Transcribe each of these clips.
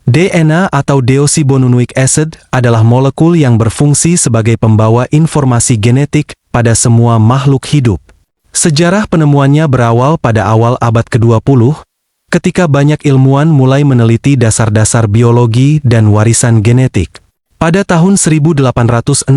DNA atau deoxyribonucleic acid adalah molekul yang berfungsi sebagai pembawa informasi genetik pada semua makhluk hidup. Sejarah penemuannya berawal pada awal abad ke-20, ketika banyak ilmuwan mulai meneliti dasar-dasar biologi dan warisan genetik. Pada tahun 1869,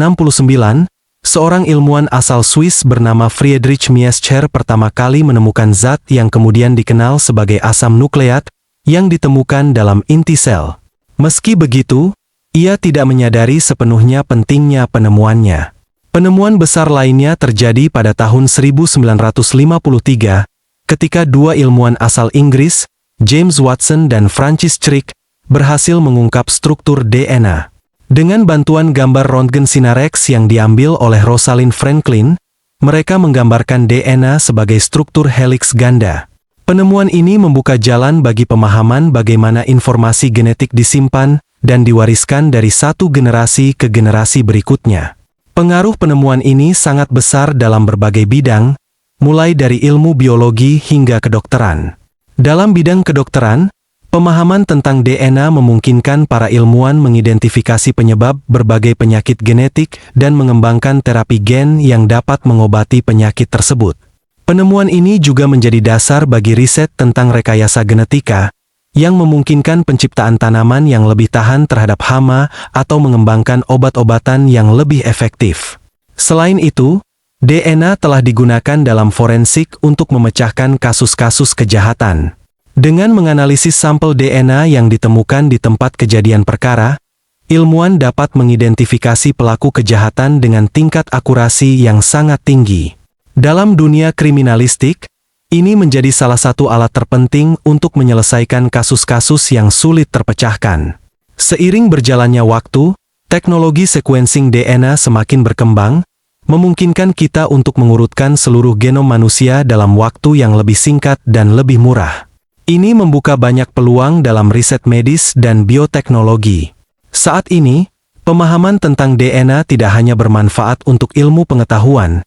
seorang ilmuwan asal Swiss bernama Friedrich Miescher pertama kali menemukan zat yang kemudian dikenal sebagai asam nukleat yang ditemukan dalam inti sel. Meski begitu, ia tidak menyadari sepenuhnya pentingnya penemuannya. Penemuan besar lainnya terjadi pada tahun 1953, ketika dua ilmuwan asal Inggris, James Watson dan Francis Crick, berhasil mengungkap struktur DNA. Dengan bantuan gambar röntgen sinar X yang diambil oleh Rosalind Franklin, mereka menggambarkan DNA sebagai struktur heliks ganda. Penemuan ini membuka jalan bagi pemahaman bagaimana informasi genetik disimpan dan diwariskan dari satu generasi ke generasi berikutnya. Pengaruh penemuan ini sangat besar dalam berbagai bidang, mulai dari ilmu biologi hingga kedokteran. Dalam bidang kedokteran, pemahaman tentang DNA memungkinkan para ilmuwan mengidentifikasi penyebab berbagai penyakit genetik dan mengembangkan terapi gen yang dapat mengobati penyakit tersebut. Penemuan ini juga menjadi dasar bagi riset tentang rekayasa genetika, yang memungkinkan penciptaan tanaman yang lebih tahan terhadap hama atau mengembangkan obat-obatan yang lebih efektif. Selain itu, DNA telah digunakan dalam forensik untuk memecahkan kasus-kasus kejahatan. Dengan menganalisis sampel DNA yang ditemukan di tempat kejadian perkara, ilmuwan dapat mengidentifikasi pelaku kejahatan dengan tingkat akurasi yang sangat tinggi. Dalam dunia kriminalistik, ini menjadi salah satu alat terpenting untuk menyelesaikan kasus-kasus yang sulit terpecahkan. Seiring berjalannya waktu, teknologi sequencing DNA semakin berkembang, memungkinkan kita untuk mengurutkan seluruh genom manusia dalam waktu yang lebih singkat dan lebih murah. Ini membuka banyak peluang dalam riset medis dan bioteknologi. Saat ini, pemahaman tentang DNA tidak hanya bermanfaat untuk ilmu pengetahuan,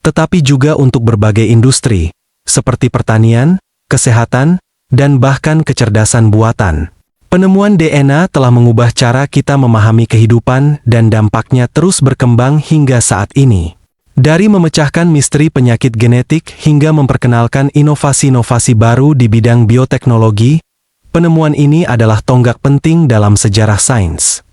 tetapi juga untuk berbagai industri, seperti pertanian, kesehatan, dan bahkan kecerdasan buatan. Penemuan DNA telah mengubah cara kita memahami kehidupan dan dampaknya terus berkembang hingga saat ini. Dari memecahkan misteri penyakit genetik hingga memperkenalkan inovasi-inovasi baru di bidang bioteknologi, penemuan ini adalah tonggak penting dalam sejarah sains.